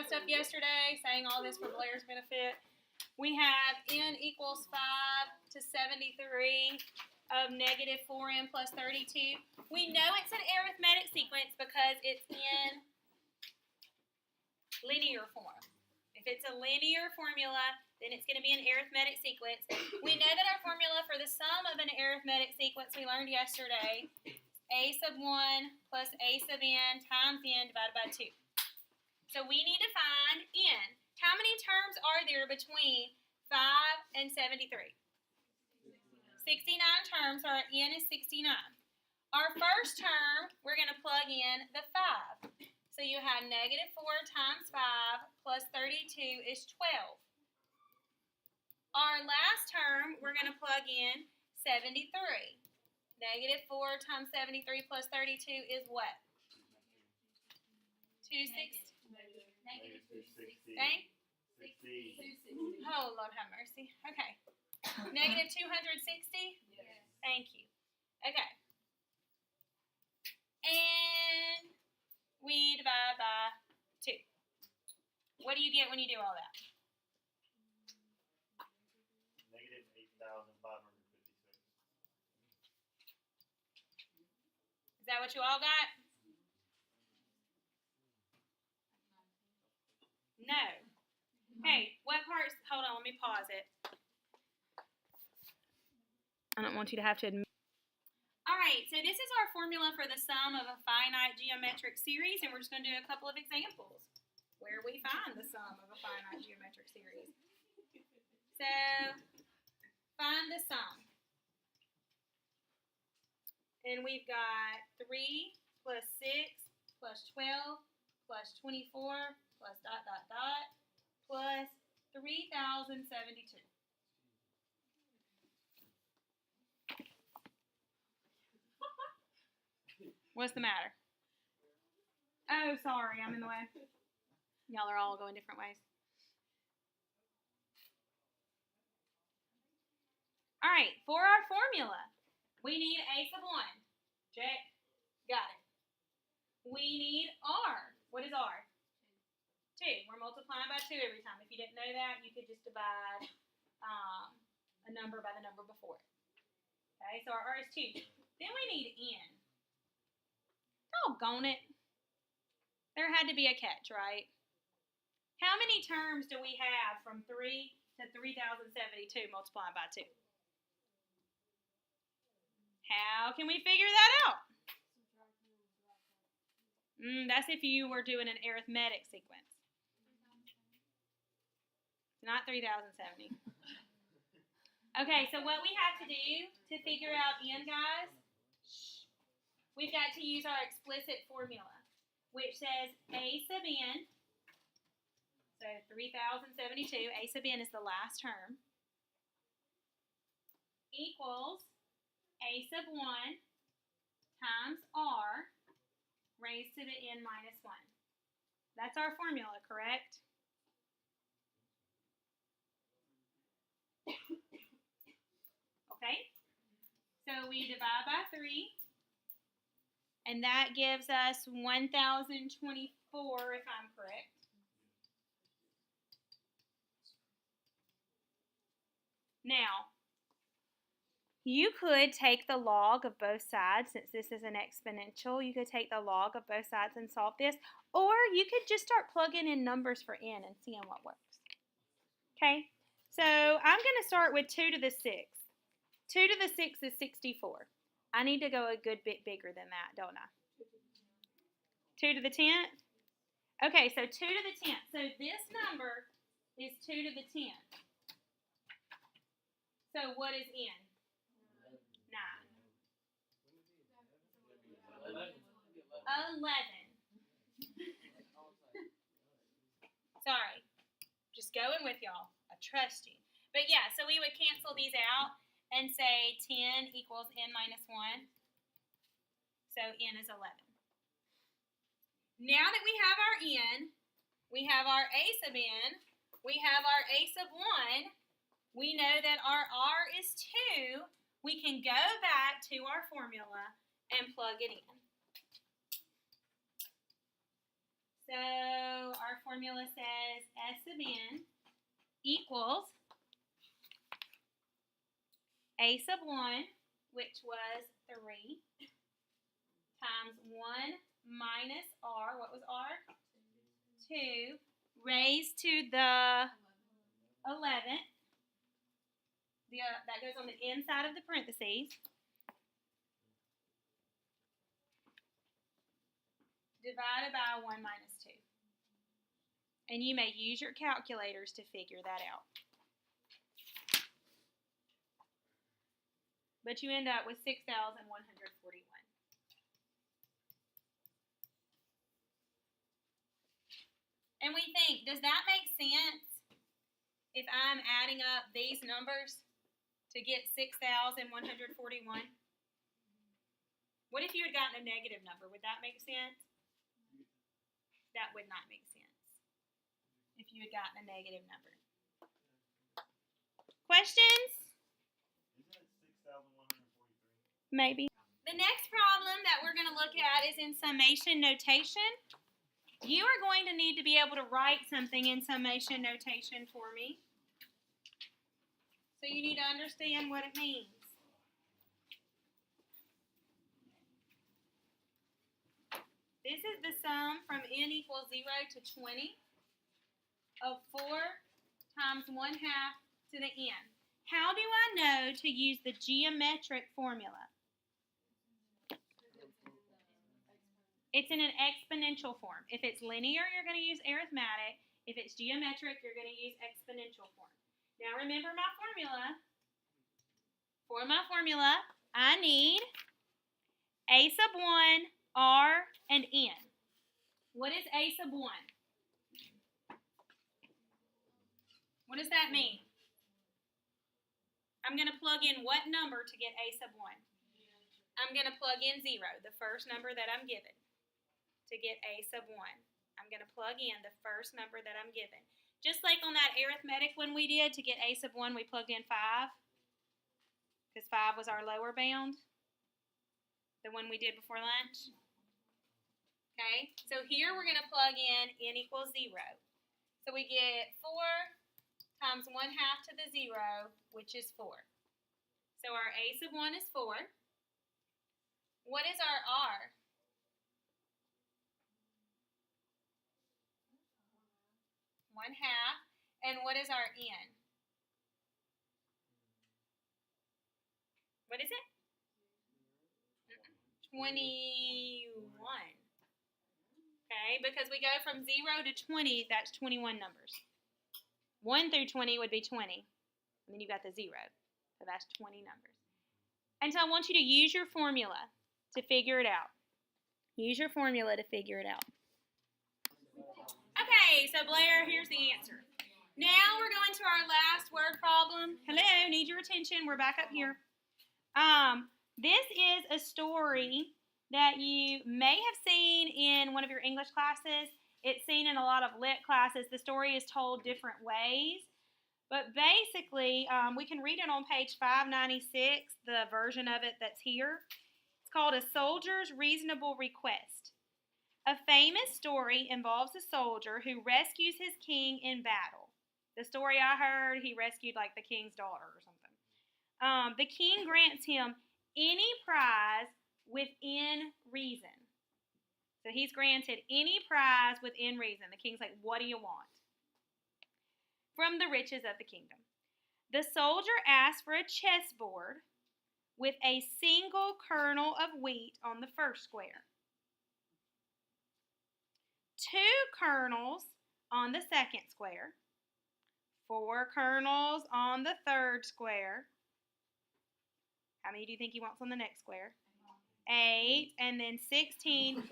kind of stuff yesterday, saying all this for Blair's benefit. We have n equals 5 to 73 of negative 4n plus 32. We know it's an arithmetic sequence because it's in linear form. If it's a linear formula, then it's going to be an arithmetic sequence. We know that our formula for the sum of an arithmetic sequence we learned yesterday, a sub 1 plus a sub n times n divided by 2. So we need to find n. How many terms are there between 5 and 73? 69 terms, our n is 69. Our first term, we're going to plug in the 5. So you have negative 4 times 5 plus 32 is 12. Our last term, we're going to plug in 73. Negative 4 times 73 plus 32 is what? 260. Negative 260. Okay? 60. Oh, Lord have mercy. Okay. Negative 260? Yes. Thank you. Okay. And we divide by 2. What do you get when you do all that? Negative 8,556. Is that what you all got? No. Hey, what parts? Hold on, let me pause it. I don't want you to have to admit. All right, so this is our formula for the sum of a finite geometric series, and we're just going to do a couple of examples where we find the sum of a finite geometric series. So, find the sum. And we've got 3 plus 6 plus 12 plus 24 plus ... plus 3,072. What's the matter? Oh, sorry, I'm in the way. Y'all are all going different ways. All right, for our formula, we need a sub 1. Check. Got it. We need r. What is r? 2. We're multiplying by 2 every time. If you didn't know that, you could just divide a number by the number before it. Okay, so our r is 2. Then we need n. Doggone it. There had to be a catch, right? How many terms do we have from 3 to 3,072 multiplied by 2? How can we figure that out? That's if you were doing an arithmetic sequence. Not 3,070. Okay, so what we have to do to figure out n, guys, we've got to use our explicit formula, which says a sub n, so 3,072, a sub n is the last term, equals a sub 1 times r raised to the n minus 1. That's our formula, correct? Okay, so we divide by 3, and that gives us 1,024, if I'm correct. Now, you could take the log of both sides, since this is an exponential. You could take the log of both sides and solve this, or you could just start plugging in numbers for n and seeing what works. Okay, so I'm going to start with 2 to the 6th. 2 to the 6th is 64. I need to go a good bit bigger than that, don't I? 2 to the 10th? Okay, so 2 to the 10th. So this number is 2 to the 10th. So what is n? 9. 11. Sorry. Just going with y'all. I trust you. But yeah, so we would cancel these out and say 10 equals n minus 1. So n is 11. Now that we have our n, we have our a sub n, we have our a sub 1, we know that our r is 2. We can go back to our formula and plug it in. So our formula says S sub n equals A sub 1, which was 3, times 1 minus R. What was R? 2. Raised to the 11th. That goes on the inside of the parentheses. Divided by 1 minus 2. And you may use your calculators to figure that out. But you end up with 6,141. And we think, does that make sense if I'm adding up these numbers to get 6,141? What if you had gotten a negative number? Would that make sense? That would not make sense if you had gotten a negative number. Questions? Isn't it 6,143? Maybe. The next problem that we're going to look at is in summation notation. You are going to need to be able to write something in summation notation for me. So you need to understand what it means. This is the sum from n equals 0 to 20 of 4 times 1/2 to the n. How do I know to use the geometric formula? It's in an exponential form. If it's linear, you're going to use arithmetic. If it's geometric, you're going to use exponential form. Now remember my formula. For my formula, I need A sub 1, R, and N. What is A sub 1? What does that mean? I'm going to plug in what number to get A sub 1? I'm going to plug in 0, the first number that I'm given, to get A sub 1. I'm going to plug in the first number that I'm given. Just like on that arithmetic one we did, to get A sub 1, we plugged in 5, because 5 was our lower bound, the one we did before lunch. Okay, so here we're going to plug in n equals 0. So we get 4 times 1/2 to the 0, which is 4. So our A sub 1 is 4. What is our R? One-half. And what is our N? What is it? 21. Okay, because we go from 0 to 20, that's 21 numbers. 1 through 20 would be 20. And then you got the 0. So that's 20 numbers. And so I want you to use your formula to figure it out. Use your formula to figure it out. Okay, so Blair, here's the answer. Now we're going to our last word problem. Hello, need your attention. We're back up here. This is a story that you may have seen in one of your English classes. It's seen in a lot of lit classes. The story is told different ways. But basically, we can read it on page 596, the version of it that's here. It's called A Soldier's Reasonable Request. A famous story involves a soldier who rescues his king in battle. The story I heard, he rescued like the king's daughter or something. The king grants him any prize within reason. So he's granted any prize within reason. The king's like, what do you want? From the riches of the kingdom. The soldier asks for a chessboard with a single kernel of wheat on the first square, 2 kernels on the second square, 4 kernels on the third square. How many do you think he wants on the next square? 8, and then 16.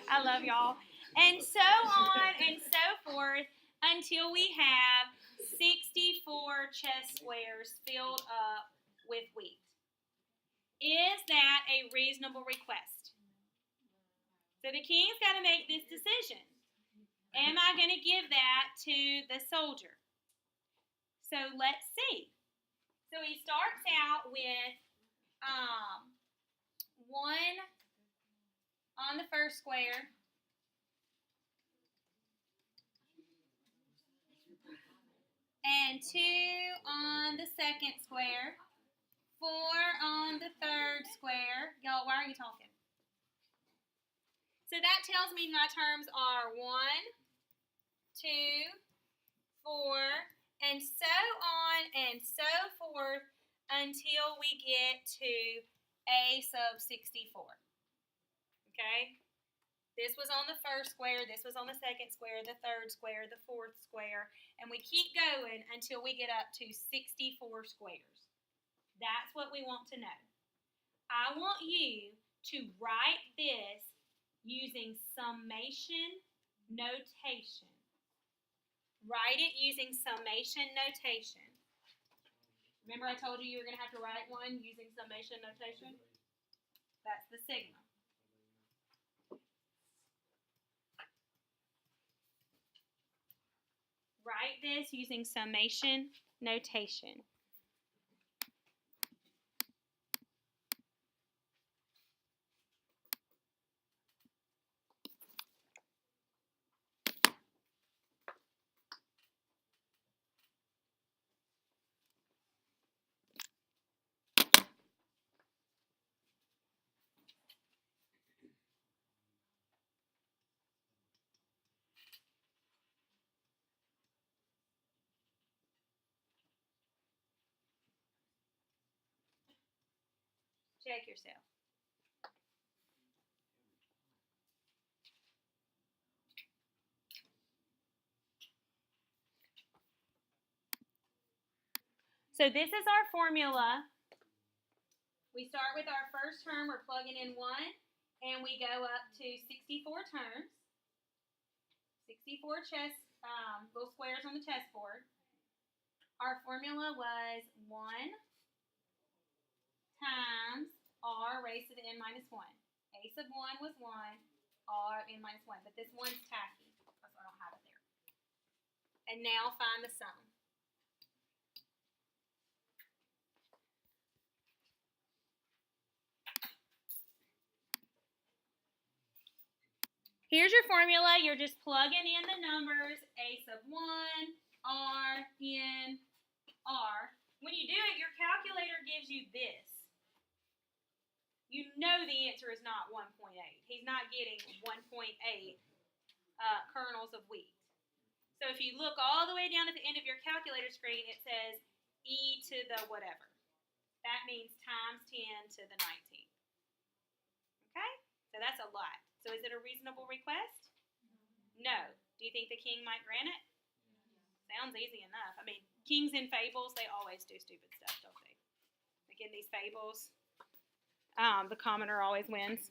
I love y'all. And so on and so forth until we have 64 chess squares filled up with wheat. Is that a reasonable request? So the king's got to make this decision. Am I going to give that to the soldier? So let's see. So he starts out with 1 on the first square, and 2 on the second square, 4 on the third square. Y'all, why are you talking? So that tells me my terms are 1, 2, 4, and so on and so forth until we get to a sub 64. Okay? This was on the first square, this was on the second square, the third square, the fourth square, and we keep going until we get up to 64 squares. That's what we want to know. I want you to write this using summation notation. Write it using summation notation. Remember I told you you were going to have to write one using summation notation? That's the signal. Write this using summation notation. Check yourself. So this is our formula. We start with our first term, we're plugging in 1, and we go up to 64 terms. 64 little squares on the chessboard. Our formula was 1 times r raised to the n minus 1. A sub 1 was 1, r n minus 1. But this one's tacky, because I don't have it there. And now find the sum. Here's your formula. You're just plugging in the numbers. A sub 1, r, n, r. When you do it, your calculator gives you this. You know the answer is not 1.8. He's not getting 1.8 kernels of wheat. So if you look all the way down at the end of your calculator screen, it says e to the whatever. That means times 10 to the 19. Okay? So that's a lot. So is it a reasonable request? No. Do you think the king might grant it? Sounds easy enough. I mean, kings in fables, they always do stupid stuff, don't they? Like in these fables, the commoner always wins.